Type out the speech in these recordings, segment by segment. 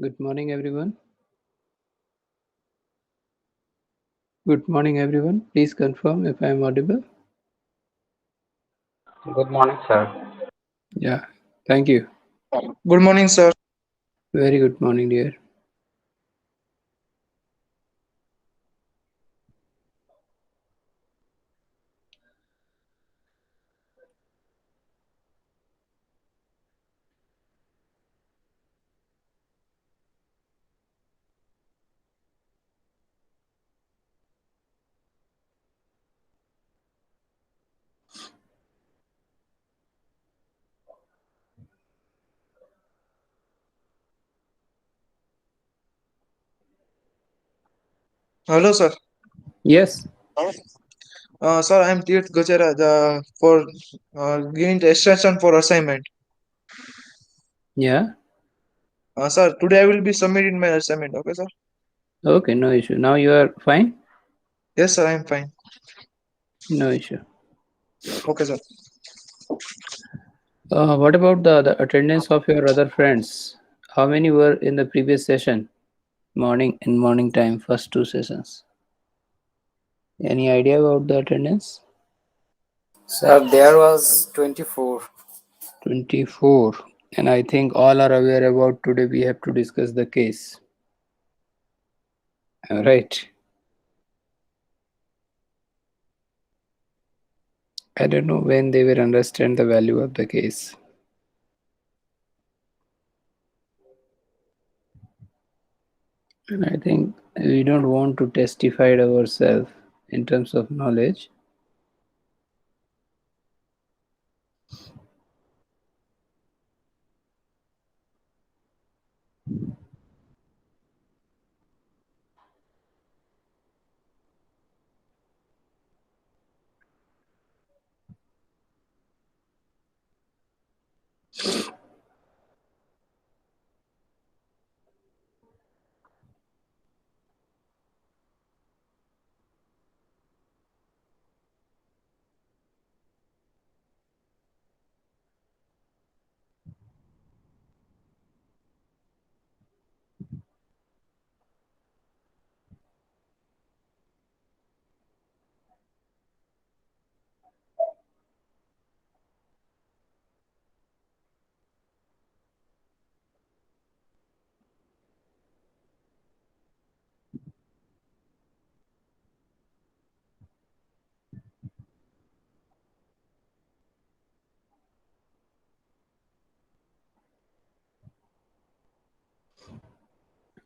Good morning, everyone. Good morning, everyone. Please confirm if I am audible. Good morning, sir. Yeah, thank you. Good morning, sir. Very good morning, dear. Hello, sir. Yes, Sir, I'm Tirth Gachara for giving the extension for assignment. yeah, Sir, today I will be submitting my assignment. Okay, sir. okay, no issue. Now you are fine? Yes, sir. I'm fine. No issue. Okay, sir. What about the attendance of your other friends? How many were in the previous session? Morning and morning time, first two sessions. Any idea about the attendance? Sir, there was 24. 24. And I think all are aware about today we have to discuss the case. Right. I don't know when they will understand the value of the case. And I think we don't want to testify ourselves in terms of knowledge.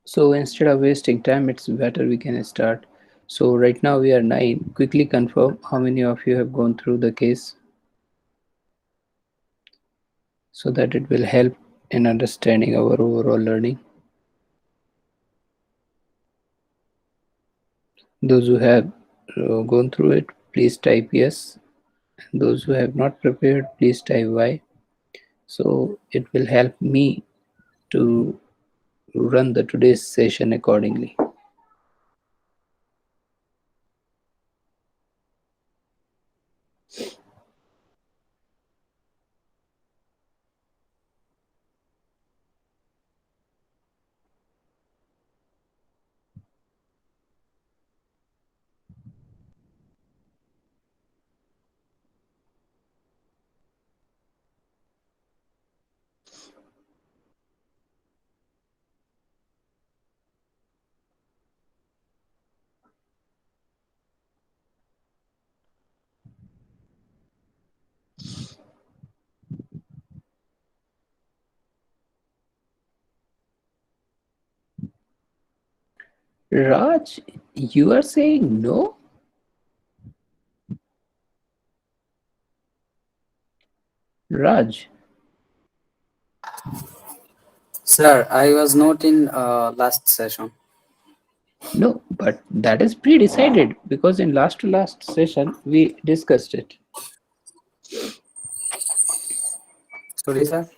So instead of wasting time, it's better we can start. So right now we are 9. Quickly confirm how many of you have gone through the case so that it will help in understanding our overall learning. Those who have gone through it, please type yes. Those who have not prepared, please type Y. So it will help me to run the today's session accordingly. Raj, you are saying no? Raj, Sir, I was not in last session. no, but that is pre-decided because in last to last session we discussed it. Sorry, sir.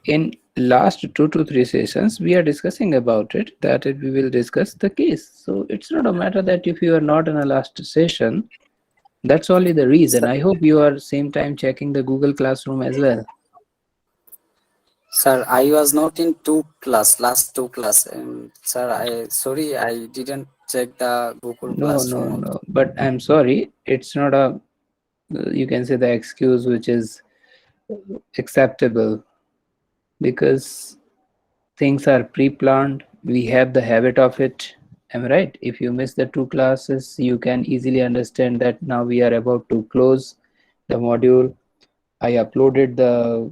In last 2 to 3 sessions we are discussing about it, we will discuss the case. So it's not a matter that if you are not in a last session, that's only the reason. Sir, I hope you are same time checking the Google Classroom as well. Sir, I was not in last two class. Sir, sorry, I didn't check the Google No, no, Classroom also. no. But I'm sorry, it's not a, you can say the excuse which is acceptable because things are pre-planned. We have the habit of it. Am I right? If you miss the two classes, you can easily understand that now we are about to close the module. I uploaded the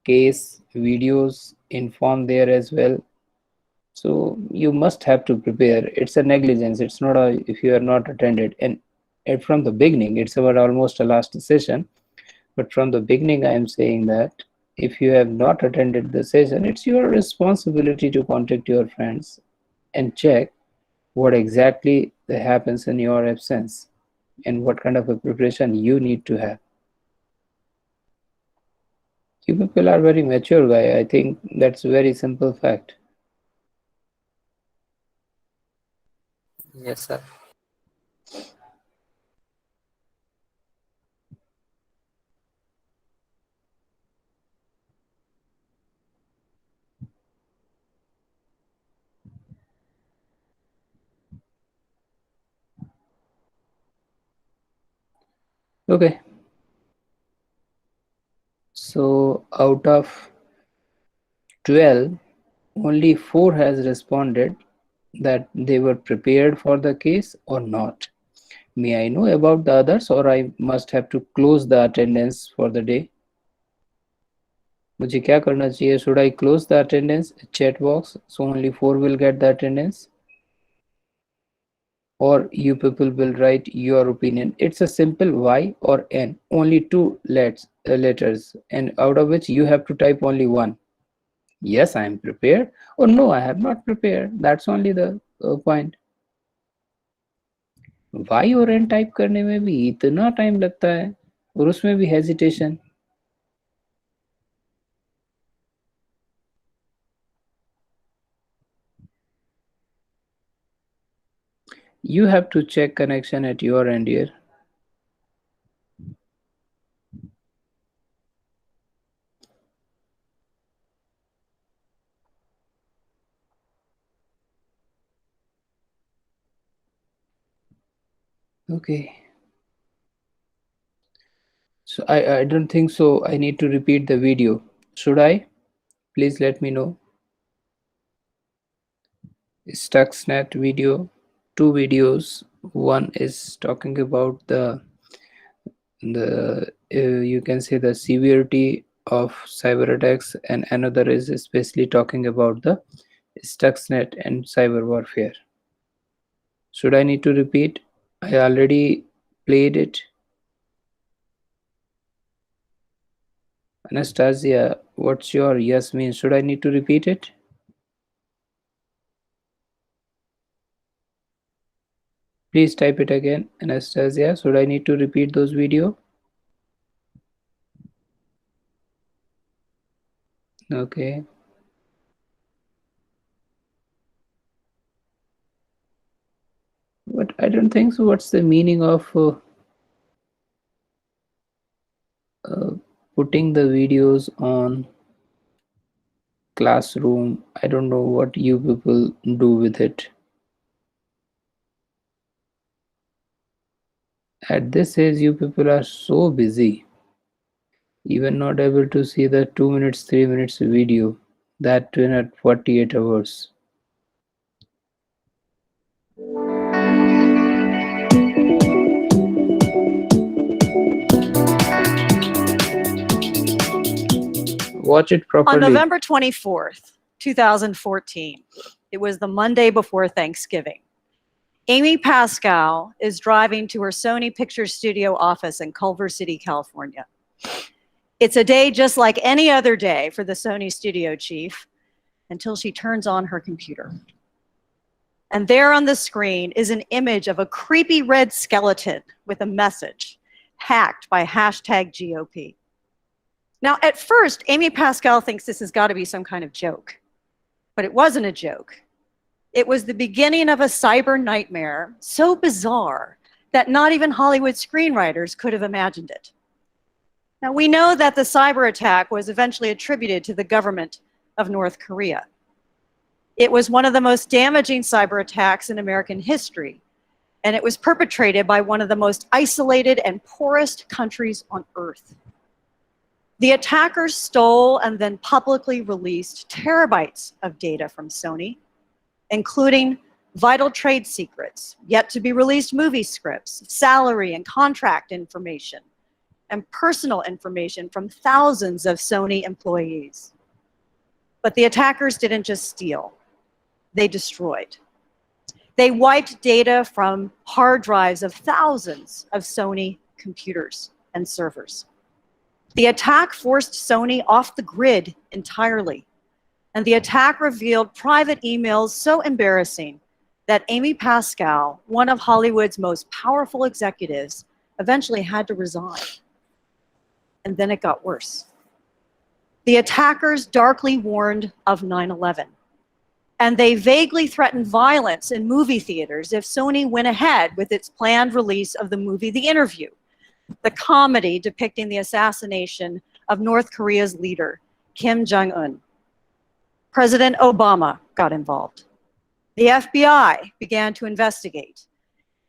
case videos in form there as well. So you must have to prepare. It's a negligence. It's not a if you are not attended. And from the beginning, it's about almost a last session. But from the beginning, I am saying that if you have not attended the session, it's your responsibility to contact your friends and check what exactly happens in your absence and what kind of a preparation you need to have. You people are very mature guy. I think that's a very simple fact. Yes, sir. Okay. So out of 12, only 4 has responded that they were prepared for the case or not. May I know about the others or I must have to close the attendance for the day? मुझे क्या करना चाहिए? Should I close the attendance chat box so only 4 will get the attendance? Or you people will write your opinion. It's a simple Y or N, only two letters, and out of which you have to type only one. Yes, I am prepared, or no, I have not prepared. That's only the point. Y और N type करने में भी इतना time लगता है और उसमें भी hesitation. You have to check connection at your end here. Okay. So I don't think so. I need to repeat the video. Should I? Please let me know. Stuxnet video, two videos. One is talking about the you can say the severity of cyber attacks, and another is especially talking about the Stuxnet and cyber warfare. Should I need to repeat? I already played it. Anastasia, what's your yes mean? Should I need to repeat it? Please type it again. Anastasia, should I need to repeat those video? Okay. But I don't think so. What's the meaning of uh, putting the videos on classroom? I don't know what you people do with it. At this age, you people are so busy, even not able to see the 2 minutes, 3 minutes video, that too in at 48 hours. Watch it On properly. November 24th, 2014, it was the Monday before Thanksgiving. Amy Pascal is driving to her Sony Pictures Studio office in Culver City, California. It's a day just like any other day for the Sony studio chief until she turns on her computer. And there on the screen is an image of a creepy red skeleton with a message, hacked by #GOP. Now, at first, Amy Pascal thinks this has got to be some kind of joke, but it wasn't a joke. It was the beginning of a cyber nightmare so bizarre that not even Hollywood screenwriters could have imagined it. Now, we know that the cyber attack was eventually attributed to the government of North Korea. It was one of the most damaging cyber attacks in American history, and it was perpetrated by one of the most isolated and poorest countries on earth. The attackers stole and then publicly released terabytes of data from Sony, including vital trade secrets, yet to be released movie scripts, salary and contract information, and personal information from thousands of Sony employees. But the attackers didn't just steal, they destroyed. They wiped data from hard drives of thousands of Sony computers and servers. The attack forced Sony off the grid entirely, and the attack revealed private emails so embarrassing that Amy Pascal, one of Hollywood's most powerful executives, eventually had to resign. And then it got worse. The attackers darkly warned of 9/11, and they vaguely threatened violence in movie theaters if Sony went ahead with its planned release of the movie The Interview, the comedy depicting the assassination of North Korea's leader, Kim Jong-un. President Obama got involved. The FBI began to investigate.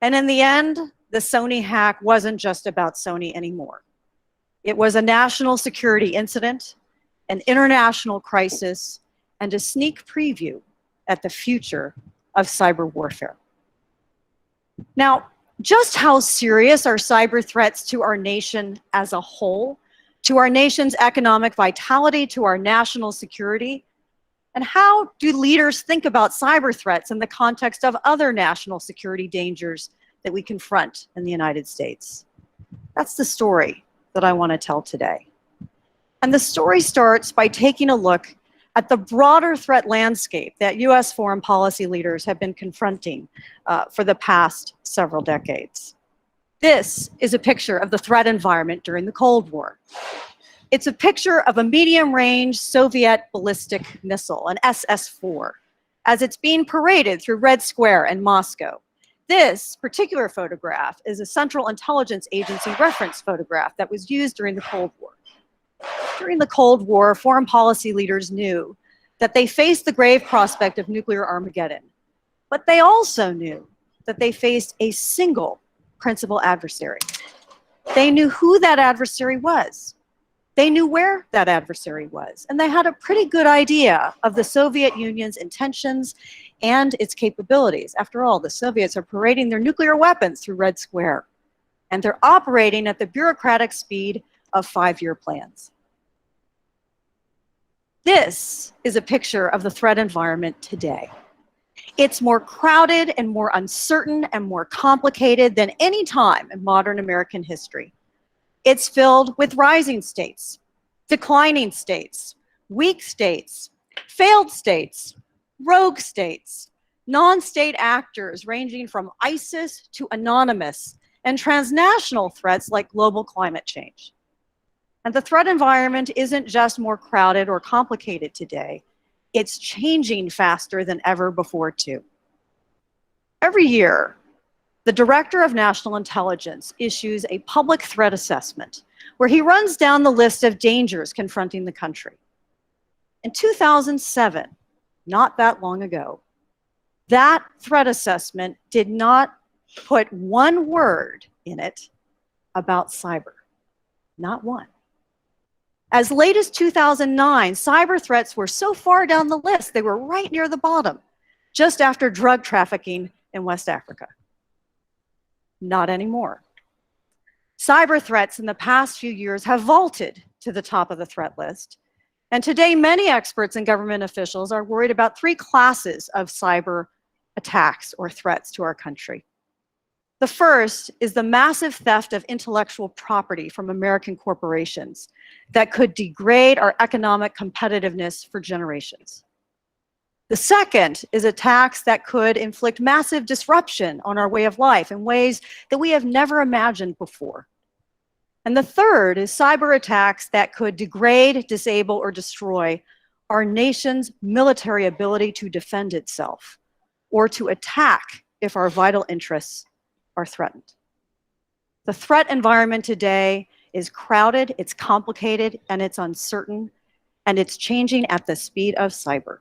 And in the end, the Sony hack wasn't just about Sony anymore. It was a national security incident, an international crisis, and a sneak preview at the future of cyber warfare. Now, just how serious are cyber threats to our nation as a whole, to our nation's economic vitality, to our national security? And how do leaders think about cyber threats in the context of other national security dangers that we confront in the United States? That's the story that I want to tell today. And the story starts by taking a look at the broader threat landscape that US foreign policy leaders have been confronting for the past several decades. This is a picture of the threat environment during the Cold War. It's a picture of a medium-range Soviet ballistic missile, an SS-4, as it's being paraded through Red Square in Moscow. This particular photograph is a Central Intelligence Agency reference photograph that was used during the Cold War. During the Cold War, foreign policy leaders knew that they faced the grave prospect of nuclear Armageddon, but they also knew that they faced a single principal adversary. They knew who that adversary was. They knew where that adversary was, and they had a pretty good idea of the Soviet Union's intentions and its capabilities. After all, the Soviets are parading their nuclear weapons through Red Square, and they're operating at the bureaucratic speed of 5-year plans. This is a picture of the threat environment today. It's more crowded and more uncertain and more complicated than any time in modern American history. It's filled with rising states, declining states, weak states, failed states, rogue states, non-state actors ranging from ISIS to anonymous, and transnational threats like global climate change. And the threat environment isn't just more crowded or complicated today, it's changing faster than ever before too. Every year, the Director of National Intelligence issues a public threat assessment where he runs down the list of dangers confronting the country. In 2007, not that long ago, that threat assessment did not put one word in it about cyber, not one. As late as 2009, cyber threats were so far down the list, they were right near the bottom, just after drug trafficking in West Africa. Not anymore. Cyber threats in the past few years have vaulted to the top of the threat list. And today, many experts and government officials are worried about 3 classes of cyber attacks or threats to our country. The first is the massive theft of intellectual property from American corporations that could degrade our economic competitiveness for generations. The second is attacks that could inflict massive disruption on our way of life in ways that we have never imagined before. And the third is cyber attacks that could degrade, disable, or destroy our nation's military ability to defend itself or to attack if our vital interests are threatened. The threat environment today is crowded, it's complicated, and it's uncertain, and it's changing at the speed of cyber.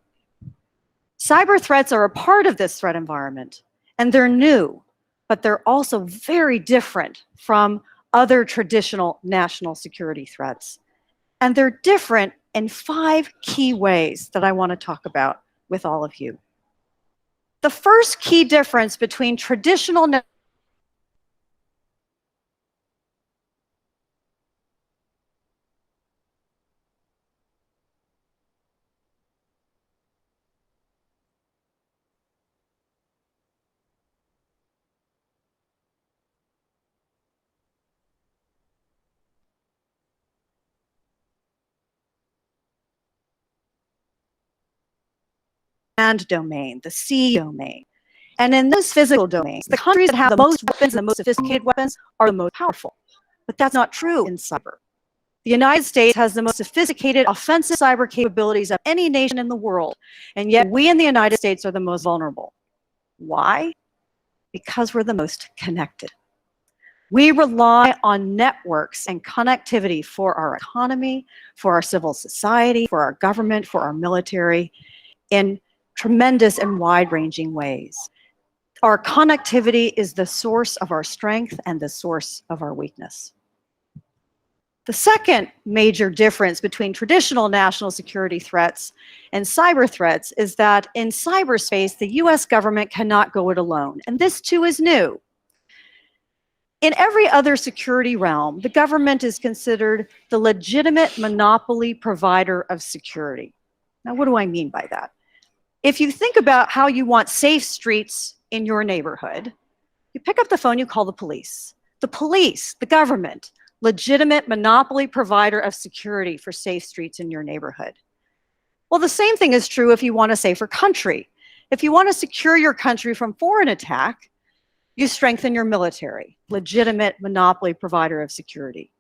Cyber threats are a part of this threat environment, and they're new, but they're also very different from other traditional national security threats. And they're different in 5 key ways that I want to talk about with all of you. The first key difference between traditional land domain, the sea domain. And in those physical domains, the countries that have the most weapons and the most sophisticated weapons are the most powerful. But that's not true in cyber. The United States has the most sophisticated offensive cyber capabilities of any nation in the world, and yet we in the United States are the most vulnerable. Why? Because we're the most connected. We rely on networks and connectivity for our economy, for our civil society, for our government, for our military, in tremendous and wide-ranging ways. Our connectivity is the source of our strength and the source of our weakness. The second major difference between traditional national security threats and cyber threats is that in cyberspace, the US government cannot go it alone. And this too is new. In every other security realm, the government is considered the legitimate monopoly provider of security. Now, what do I mean by that? If you think about how you want safe streets in your neighborhood, you pick up the phone, you call the police. The police, the government, legitimate monopoly provider of security for safe streets in your neighborhood. Well, the same thing is true if you want a safer country. If you want to secure your country from foreign attack, you strengthen your military, legitimate monopoly provider of security.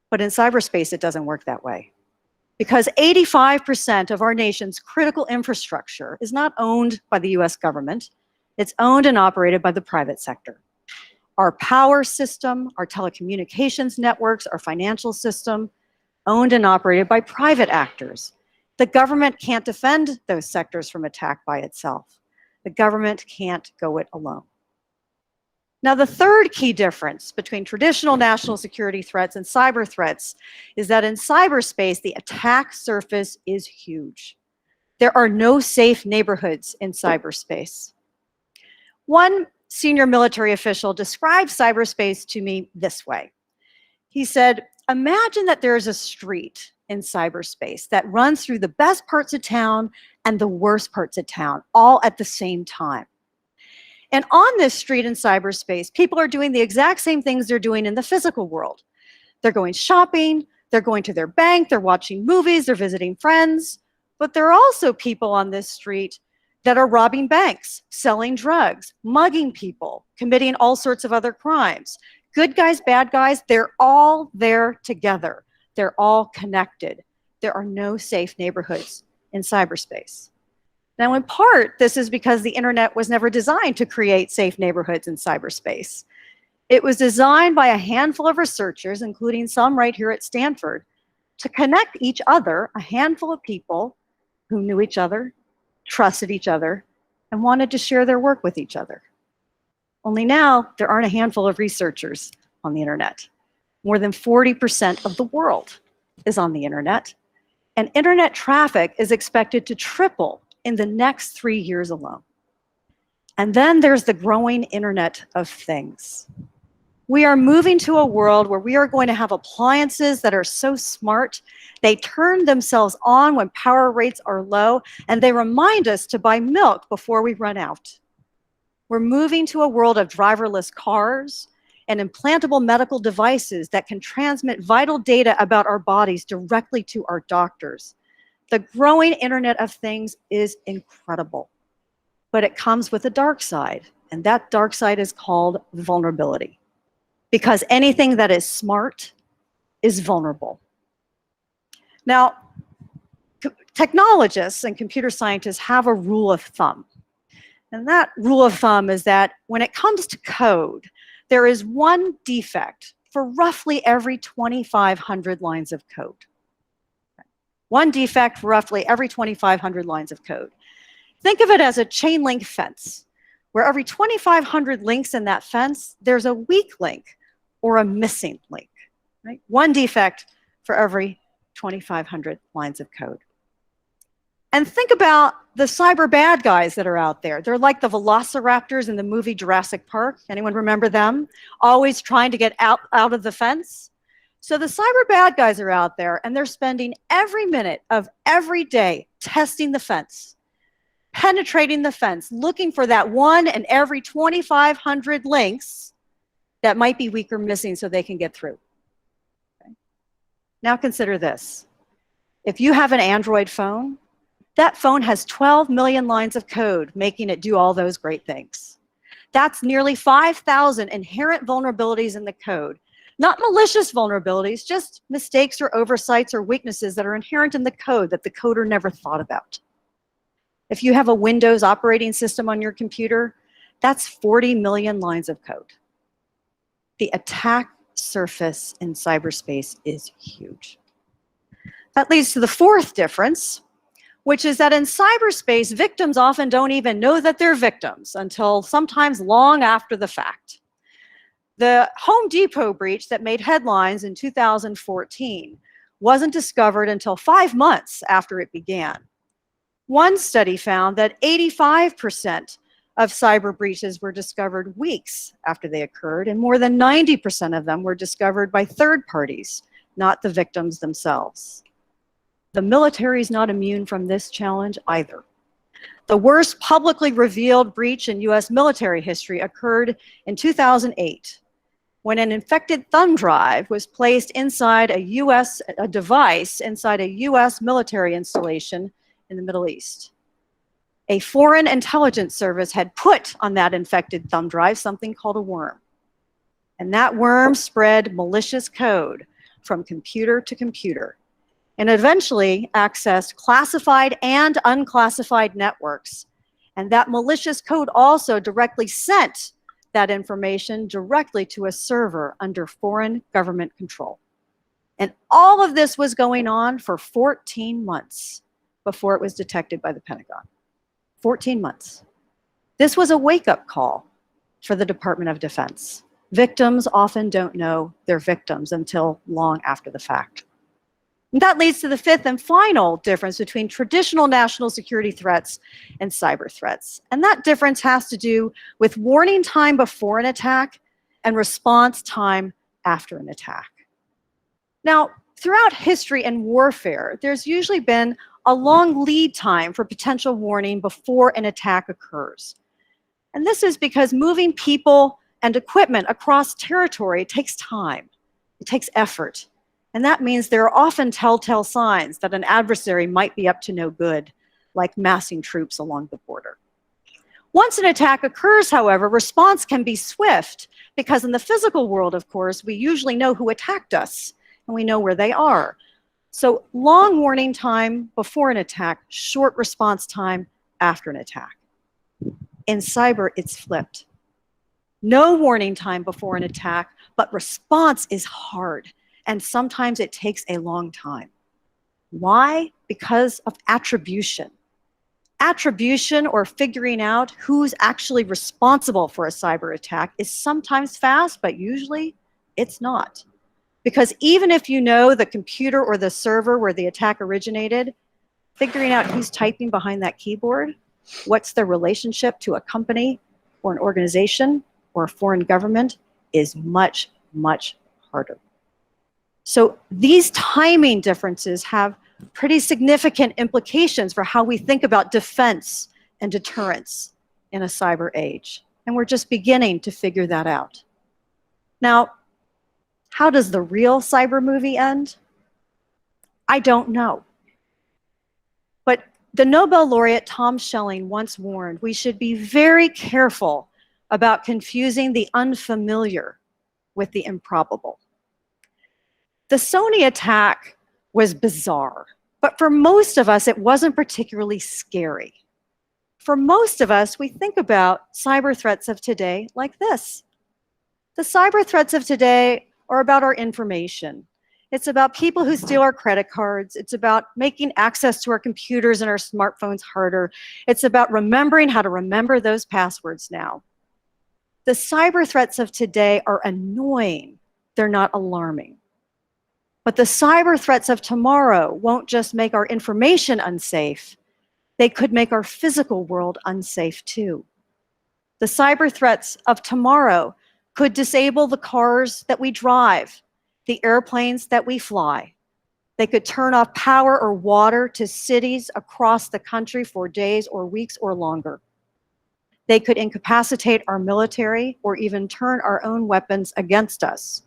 But in cyberspace, it doesn't work that way. Because 85% of our nation's critical infrastructure is not owned by the US government, it's owned and operated by the private sector. Our power system, our telecommunications networks, our financial system, owned and operated by private actors. The government can't defend those sectors from attack by itself. The government can't go it alone. Now, the third key difference between traditional national security threats and cyber threats is that in cyberspace, the attack surface is huge. There are no safe neighborhoods in cyberspace. One senior military official described cyberspace to me this way. He said, imagine that there's a street in cyberspace that runs through the best parts of town and the worst parts of town, all at the same time. And on this street in cyberspace, people are doing the exact same things they're doing in the physical world. They're going shopping, they're going to their bank, they're watching movies, they're visiting friends. But there are also people on this street that are robbing banks, selling drugs, mugging people, committing all sorts of other crimes. Good guys, bad guys, they're all there together. They're all connected. There are no safe neighborhoods in cyberspace. Now, in part, this is because the internet was never designed to create safe neighborhoods in cyberspace. It was designed by a handful of researchers, including some right here at Stanford, to connect each other, a handful of people who knew each other, trusted each other, and wanted to share their work with each other. Only now, there aren't a handful of researchers on the internet. More than 40% of the world is on the internet, and internet traffic is expected to triple in the next 3 years alone. And then there's the growing Internet of Things. We are moving to a world where we are going to have appliances that are so smart, they turn themselves on when power rates are low, and they remind us to buy milk before we run out. We're moving to a world of driverless cars and implantable medical devices that can transmit vital data about our bodies directly to our doctors. The growing Internet of Things is incredible, but it comes with a dark side, and that dark side is called vulnerability. Because anything that is smart is vulnerable. Now, technologists and computer scientists have a rule of thumb. And that rule of thumb is that when it comes to code, there is one defect for roughly every 2,500 lines of code. One defect for roughly every 2,500 lines of code. Think of it as a chain link fence, where every 2,500 links in that fence, there's a weak link or a missing link, right? One defect for every 2,500 lines of code. And think about the cyber bad guys that are out there. They're like the velociraptors in the movie Jurassic Park. Anyone remember them? Always trying to get out of the fence. So the cyber bad guys are out there, and they're spending every minute of every day testing the fence, penetrating the fence, looking for that one in every 2,500 links that might be weak or missing so they can get through. Okay. Now consider this. If you have an Android phone, that phone has 12 million lines of code making it do all those great things. That's nearly 5,000 inherent vulnerabilities in the code. Not malicious vulnerabilities, just mistakes or oversights or weaknesses that are inherent in the code that the coder never thought about. If you have a Windows operating system on your computer, that's 40 million lines of code. The attack surface in cyberspace is huge. That leads to the fourth difference, which is that in cyberspace, victims often don't even know that they're victims until sometimes long after the fact. The Home Depot breach that made headlines in 2014 wasn't discovered until 5 months after it began. One study found that 85% of cyber breaches were discovered weeks after they occurred, and more than 90% of them were discovered by third parties, not the victims themselves. The military is not immune from this challenge either. The worst publicly revealed breach in US military history occurred in 2008, when an infected thumb drive was placed inside a device inside a US military installation in the Middle East. A foreign intelligence service had put on that infected thumb drive something called a worm. And that worm spread malicious code from computer to computer and eventually accessed classified and unclassified networks. And that malicious code also directly sent that information directly to a server under foreign government control. And all of this was going on for 14 months before it was detected by the Pentagon. 14 months. This was a wake-up call for the Department of Defense. Victims often don't know they're victims until long after the fact. And that leads to the fifth and final difference between traditional national security threats and cyber threats. And that difference has to do with warning time before an attack and response time after an attack. Now, throughout history and warfare, there's usually been a long lead time for potential warning before an attack occurs. And this is because moving people and equipment across territory takes time. It takes effort. And that means there are often telltale signs that an adversary might be up to no good, like massing troops along the border. Once an attack occurs, however, response can be swift, because in the physical world, of course, we usually know who attacked us, and we know where they are. So long warning time before an attack, short response time after an attack. In cyber, it's flipped. No warning time before an attack, but response is hard. And sometimes it takes a long time. Why? Because of attribution. Attribution, or figuring out who's actually responsible for a cyber attack, is sometimes fast, but usually it's not. Because even if you know the computer or the server where the attack originated, figuring out who's typing behind that keyboard, what's their relationship to a company or an organization or a foreign government, is much, much harder. So these timing differences have pretty significant implications for how we think about defense and deterrence in a cyber age. And we're just beginning to figure that out. Now, how does the real cyber movie end? I don't know. But the Nobel laureate Tom Schelling once warned we should be very careful about confusing the unfamiliar with the improbable. The Sony attack was bizarre, but for most of us, it wasn't particularly scary. For most of us, we think about cyber threats of today like this. The cyber threats of today or about our information. It's about people who steal our credit cards. It's about making access to our computers and our smartphones harder. It's about remembering how to remember those passwords now. The cyber threats of today are annoying. They're not alarming. But the cyber threats of tomorrow won't just make our information unsafe. They could make our physical world unsafe too. The cyber threats of tomorrow could disable the cars that we drive, the airplanes that we fly. They could turn off power or water to cities across the country for days or weeks or longer. They could incapacitate our military or even turn our own weapons against us.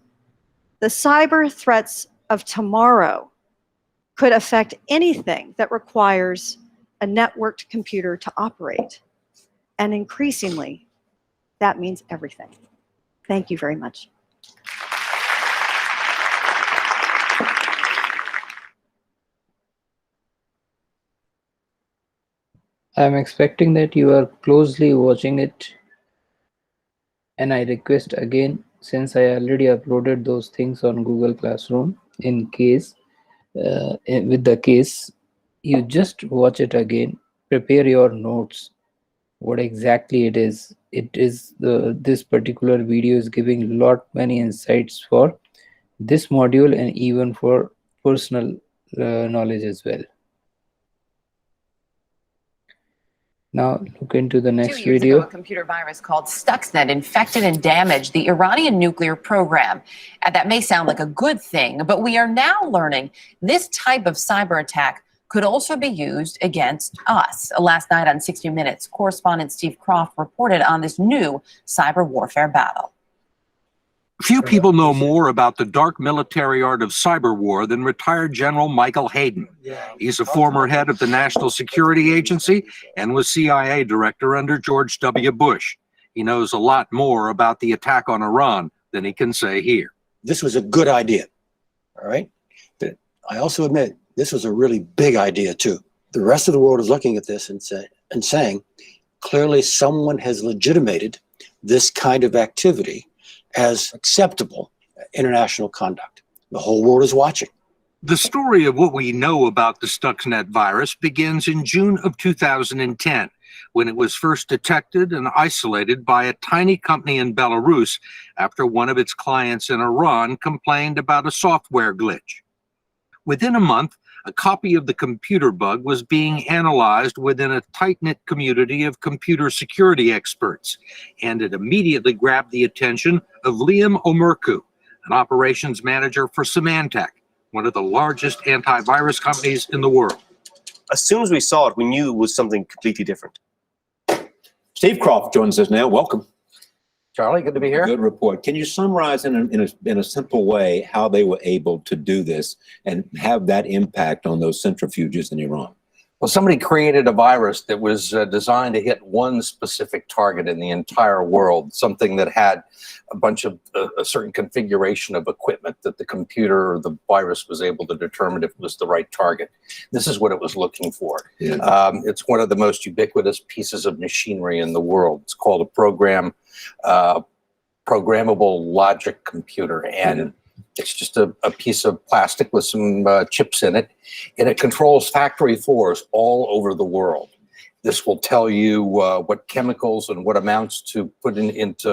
The cyber threats of tomorrow could affect anything that requires a networked computer to operate. And increasingly, that means everything. Thank you very much. I'm expecting that you are closely watching it, and I request again, since I already uploaded those things on Google Classroom, in case with the case, you just watch it again, prepare your notes, what exactly it is. It is this particular video is giving many insights for this module and even for personal knowledge as well. Now look into the next 2 years video. ago, a computer virus called Stuxnet infected and damaged the Iranian nuclear program. And that may sound like a good thing, but we are now learning this type of cyber attack could also be used against us. Last night on 60 Minutes, correspondent Steve Croft reported on this new cyber warfare battle. Few people know more about the dark military art of cyber war than retired General Michael Hayden. He's a former head of the National Security Agency and was CIA director under George W. Bush. He knows a lot more about the attack on Iran than he can say here. This was a good idea, all right? But I also admit this was a really big idea too. The rest of the world is looking at this and saying, clearly someone has legitimated this kind of activity as acceptable international conduct. The whole world is watching. The story of what we know about the Stuxnet virus begins in June of 2010, when it was first detected and isolated by a tiny company in Belarus after one of its clients in Iran complained about a software glitch. Within a month, a copy of the computer bug was being analyzed within a tight-knit community of computer security experts, and it immediately grabbed the attention of Liam Omerku, an operations manager for Symantec, one of the largest antivirus companies in the world. As soon as we saw it, we knew it was something completely different. Steve Croft joins us now. Welcome. Charlie, good to be here. Good report. Can you summarize in a simple way how they were able to do this and have that impact on those centrifuges in Iran? Well, somebody created a virus that was designed to hit one specific target in the entire world, something that had a bunch of a certain configuration of equipment that the computer or the virus was able to determine if it was the right target. This is what it was looking for. Yeah. It's one of the most ubiquitous pieces of machinery in the world. It's called a programmable logic computer, and it's just a piece of plastic with some chips in it, and it controls factory floors all over the world. This will tell you what chemicals and what amounts to put into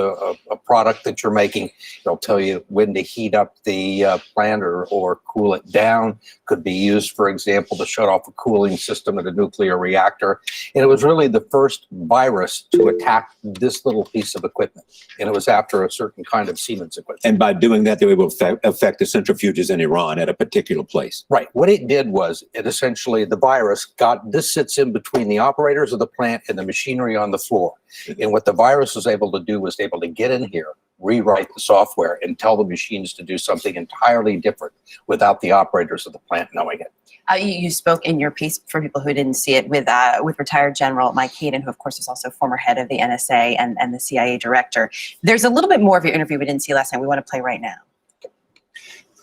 a product that you're making. It'll tell you when to heat up the plant or cool it down. Could be used, for example, to shut off a cooling system at a nuclear reactor. And it was really the first virus to attack this little piece of equipment. And it was after a certain kind of Siemens equipment. And by doing that, they were able to affect the centrifuges in Iran at a particular place. Right. What it did was it essentially, the virus this sits in between the operators of the plant and the machinery on the floor. And what the virus was able to do was able to get in here, rewrite the software, and tell the machines to do something entirely different without the operators of the plant knowing it. You spoke in your piece, for people who didn't see it, with retired General Mike Hayden, who of course is also former head of the NSA and the CIA director. There's a little bit more of your interview we didn't see last night. We want to play right now.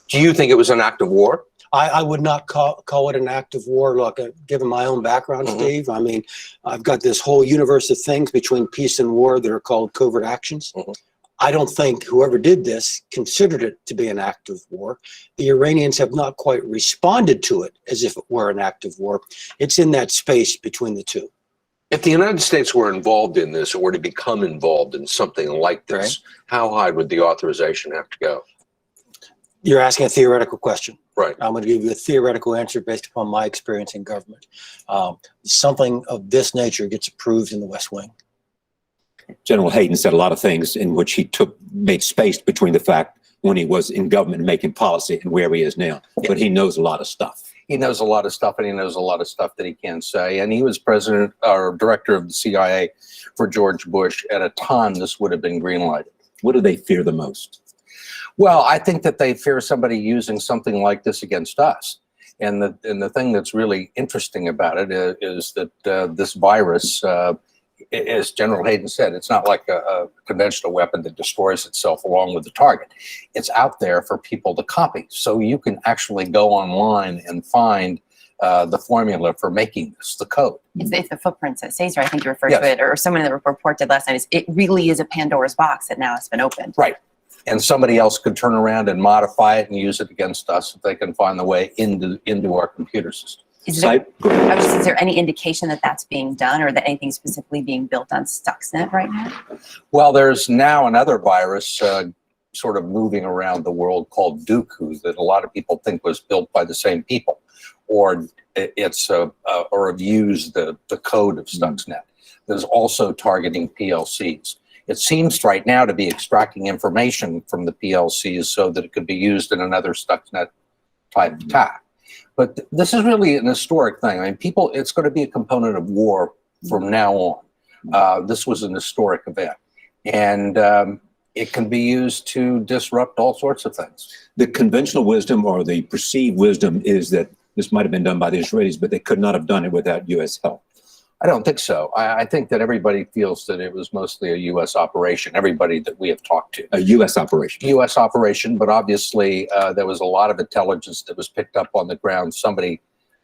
Do you think it was an act of war? I would not call it an act of war. Look, given my own background, Steve, I mean, I've got this whole universe of things between peace and war that are called covert actions. I don't think whoever did this considered it to be an act of war. The Iranians have not quite responded to it as if it were an act of war. It's in that space between the two. If the United States were involved in this or were to become involved in something like this, how high would the authorization have to go? You're asking a theoretical question. Right. I'm going to give you a theoretical answer based upon my experience in government. Something of this nature gets approved in the West Wing. General Hayden said a lot of things in which he made space between the fact when he was in government making policy and where he is now. But he knows a lot of stuff. He knows a lot of stuff, and he knows a lot of stuff that he can't say. And he was president or director of the CIA for George Bush at a time this would have been greenlighted. What do they fear the most? Well, I think that they fear somebody using something like this against us. And the thing that's really interesting about it is that this virus, as General Hayden said, it's not like a conventional weapon that destroys itself along with the target. It's out there for people to copy. So you can actually go online and find the formula for making this, the code. It's the footprints that Cesar, I think you referred to it, or someone in the report did last night. It really is a Pandora's box that now has been opened. Right. And somebody else could turn around and modify it and use it against us if they can find the way into our computer system. Is there any indication that that's being done, or that anything specifically being built on Stuxnet right now? Well, there's now another virus sort of moving around the world called Dooku that a lot of people think was built by the same people, or it's or have used the code of Stuxnet. There's also targeting PLCs. It seems right now to be extracting information from the PLCs so that it could be used in another Stuxnet type attack. But this is really an historic thing. I mean, it's going to be a component of war from now on. This was an historic event. And it can be used to disrupt all sorts of things. The conventional wisdom or the perceived wisdom is that this might have been done by the Israelis, but they could not have done it without U.S. help. I don't think so. I think that everybody feels that it was mostly a U.S. operation, everybody that we have talked to. A U.S. operation. U.S. operation, but obviously there was a lot of intelligence that was picked up on the ground. Somebody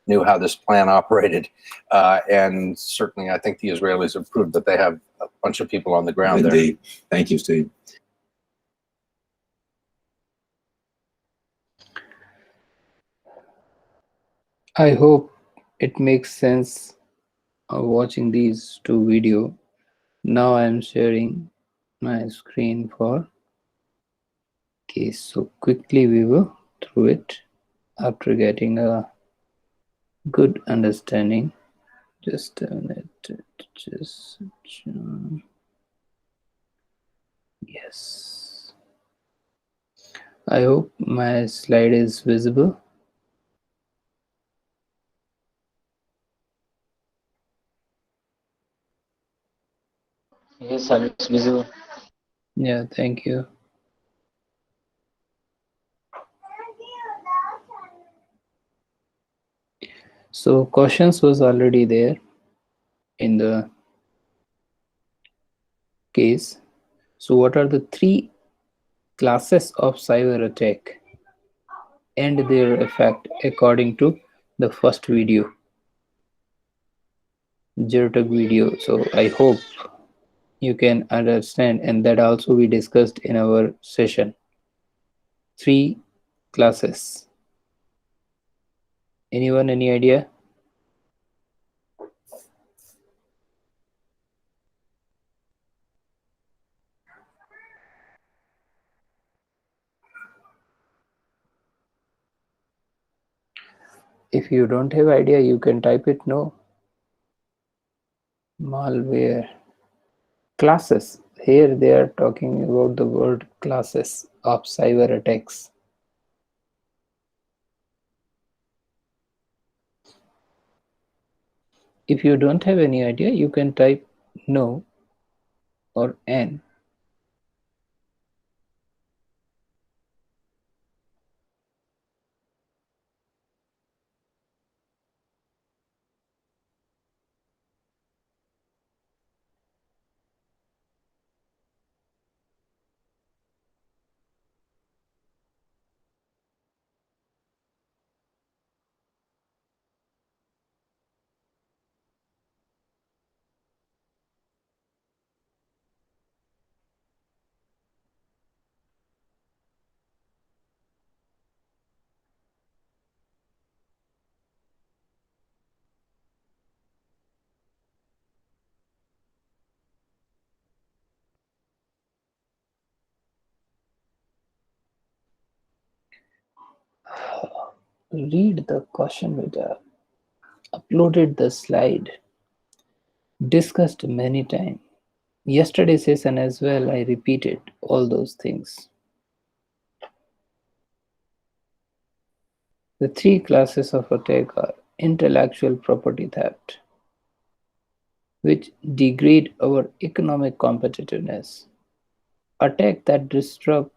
knew how this plan operated. And certainly I think the Israelis have proved that they have a bunch of people on the ground there. Indeed. Thank you, Steve. I hope it makes sense of watching these two videos. Now I am sharing my screen for case. So quickly we will through it after getting a good understanding. Just a minute. Yes. I hope my slide is visible. Yes, sir, it's visible. Yeah, thank you. So cautions was already there in the case. So what are the three classes of cyber attack and their effect according to the first video, Zertag video? So I hope you can understand, and that also we discussed in our session. Three classes. Anyone, any idea? If you don't have idea, you can type it no. Malware. Classes. Here they are talking about the word classes of cyber attacks. If you don't have any idea, you can type no or N. read the question beta. Uploaded the slide. Discussed many times. Yesterday's session as well, I repeated all those things. The three classes of attack are intellectual property theft, which degrade our economic competitiveness, attack that disrupt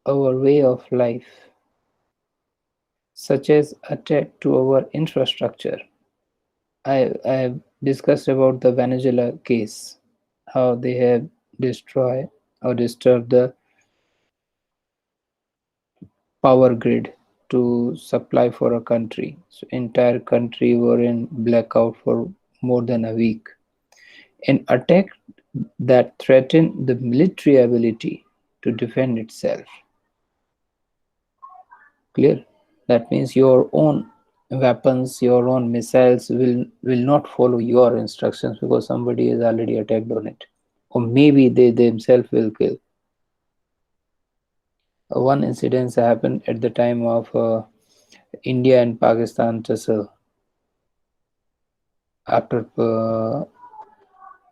our way of life, such as attack to our infrastructure. I have discussed about the Venezuela case, how they have destroyed or disturbed the power grid to supply for a country. So entire country were in blackout for more than a week. An attack that threatened the military ability to defend itself. Clear? That means your own weapons, your own missiles will not follow your instructions because somebody is already attacked on it. Or maybe they themselves will kill. One incident happened at the time of India and Pakistan tussle after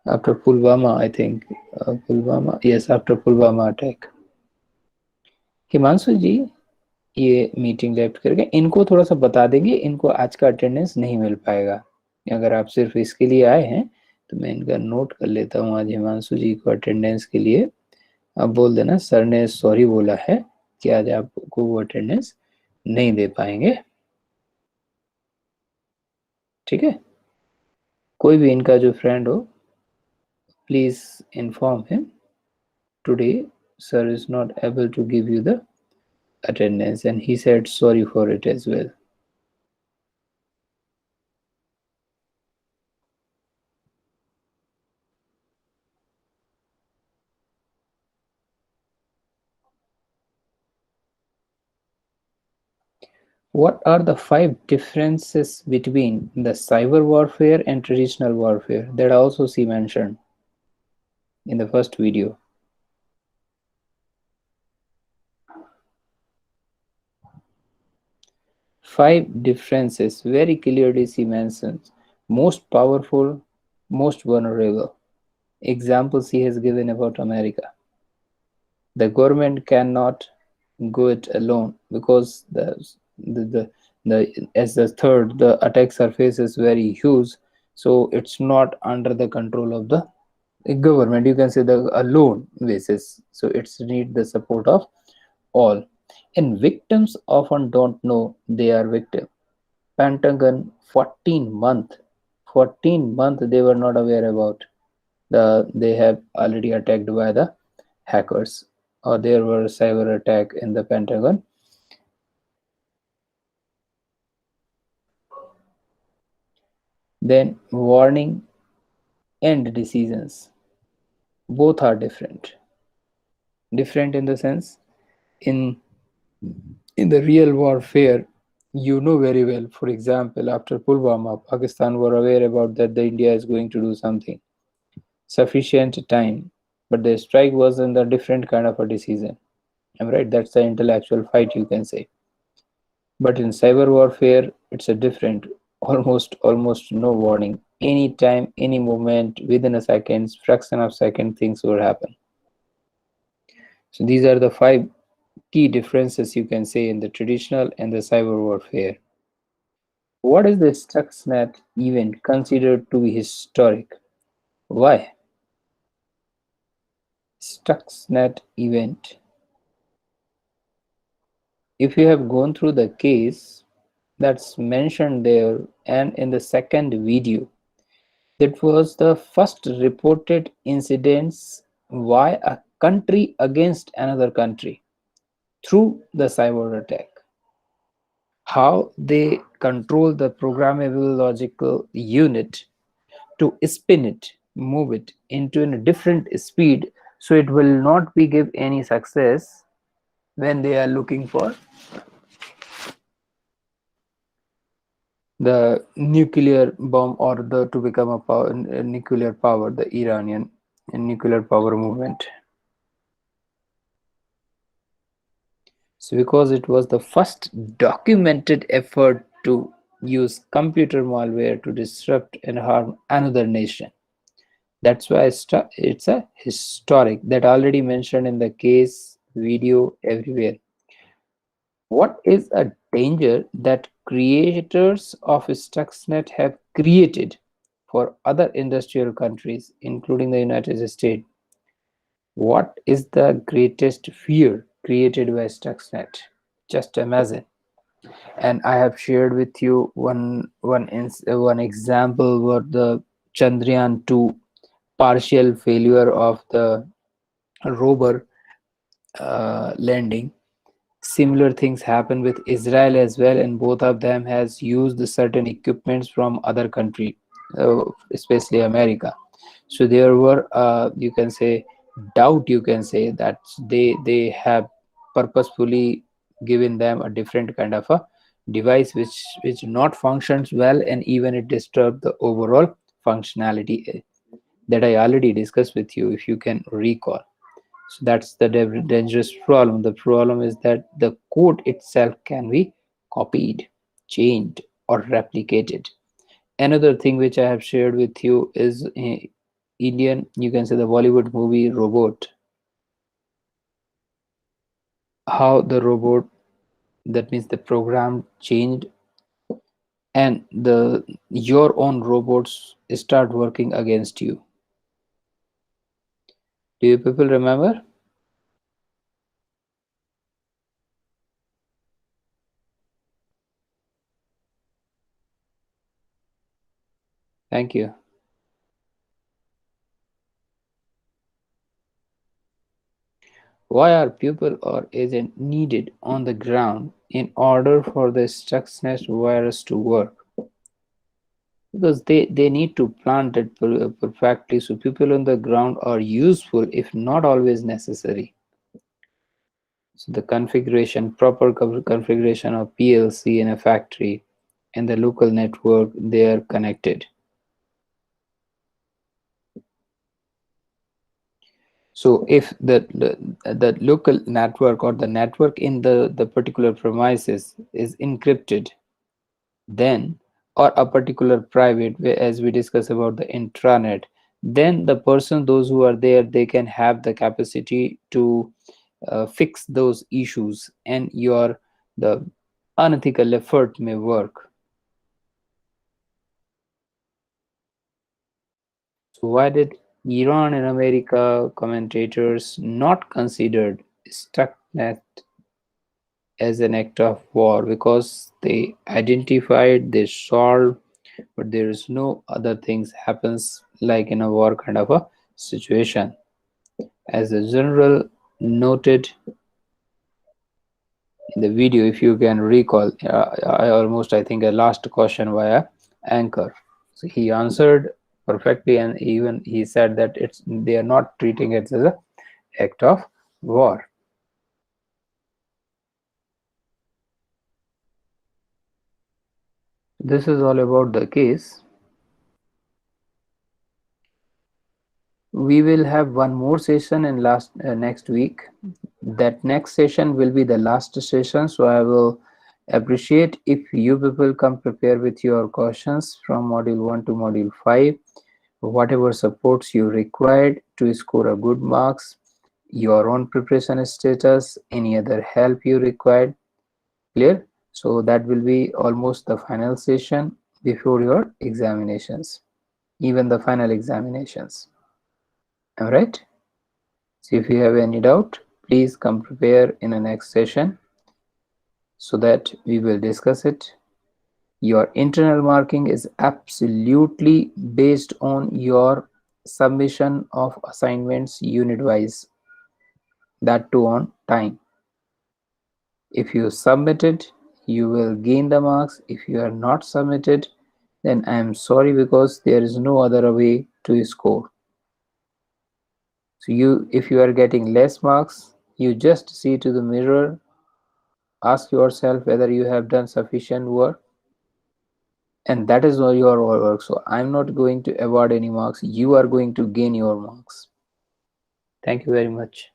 Pulwama, I think. Pulwama, yes, after Pulwama attack. Himanshu ji ये meeting left करके इनको थोड़ा सा बता देंगे, इनको आज का अटेंडेंस नहीं मिल पाएगा। अगर आप सिर्फ इसके लिए आए हैं तो मैं इनका नोट कर लेता हूँ आज हिमांशु जी को अटेंडेंस के लिए। आप बोल देना सर ने सॉरी बोला है कि आज आपको वो अटेंडेंस नहीं दे पाएंगे, ठीक है। कोई भी इनका जो फ्रेंड हो please inform him today sir is not able to give you the attendance and he said sorry for it as well. What are the 5 differences between the cyber warfare and traditional warfare that I also see mentioned in the first video? Five differences very clearly she mentions. Most powerful, most vulnerable. Examples he has given about America. The government cannot go it alone because as the third, the attack surface is very huge, so it's not under the control of the government. You can say the alone basis, so it's need the support of all. And victims often don't know they are victim. Pentagon 14 months they were not aware about they have already attacked by the hackers, or there were cyber attack in the Pentagon. Then warning and decisions, both are different in the sense in the real warfare, you know very well. For example, after Pulwama, Pakistan were aware about that the India is going to do something sufficient time, but the strike was in the different kind of a decision. I'm right, that's the intellectual fight, you can say. But in cyber warfare, it's a different, almost no warning. Anytime, any moment, within a second, fraction of second, things will happen. So these are the 5 key differences you can say in the traditional and the cyber warfare. What is the Stuxnet event considered to be historic? Why? Stuxnet event. If you have gone through the case that's mentioned there and in the second video, that was the first reported incidents why a country against another country through the cyber attack. How they control the programmable logical unit to spin it, move it into a different speed, so it will not be give any success when they are looking for the nuclear bomb or to become a nuclear power, the Iranian nuclear power movement. So because it was the first documented effort to use computer malware to disrupt and harm another nation. That's why it's a historic, that already mentioned in the case, video, everywhere. What is a danger that creators of Stuxnet have created for other industrial countries, including the United States? What is the greatest fear created by Stuxnet? Just imagine. And I have shared with you one example where the Chandrayaan-2 partial failure of the rover landing. Similar things happen with Israel as well, and both of them has used certain equipments from other country, especially America. So there were you can say doubt, you can say that they have purposefully given them a different kind of a device which not functions well, and even it disturbed the overall functionality that I already discussed with you, if you can recall. So that's the dangerous problem. The problem is that the code itself can be copied, changed, or replicated. Another thing which I have shared with you is Indian, you can say the Bollywood movie Robot. How the robot, that means the program changed, and your own robots start working against you. Do you people remember? Thank you. Why are people or agent needed on the ground in order for the Stuxnet virus to work? Because they need to plant it perfectly, so people on the ground are useful if not always necessary. So the configuration, proper configuration of PLC in a factory and the local network, they are connected. So if the local network or the network in the particular premises is encrypted, then, or a particular private, as we discuss about the intranet, then the person, those who are there, they can have the capacity to fix those issues, and the unethical effort may work. So why did Iran and America commentators not considered Stuxnet as an act of war? Because they identified, they solved, but there is no other things happens like in a war kind of a situation. As the general noted in the video, if you can recall, I think a last question via Anchor. So he answered perfectly, and even he said that they are not treating it as an act of war. This is all about the case. We will have one more session in next week. That next session will be the last session, so I will appreciate if you people come prepare with your questions from module 1 to module 5, whatever supports you required to score a good marks, your own preparation status, any other help you required. Clear? So that will be almost the final session before your examinations, even the final examinations. All right. So if you have any doubt, please come prepare in the next session so that we will discuss it. Your internal marking is absolutely based on your submission of assignments unit wise, that too on time. If you submitted, you will gain the marks. If you are not submitted, then I am sorry, because there is no other way to score. So if you are getting less marks, you just see to the mirror, ask yourself whether you have done sufficient work, and that is all your work. So I'm not going to award any marks. You are going to gain your marks. Thank you very much.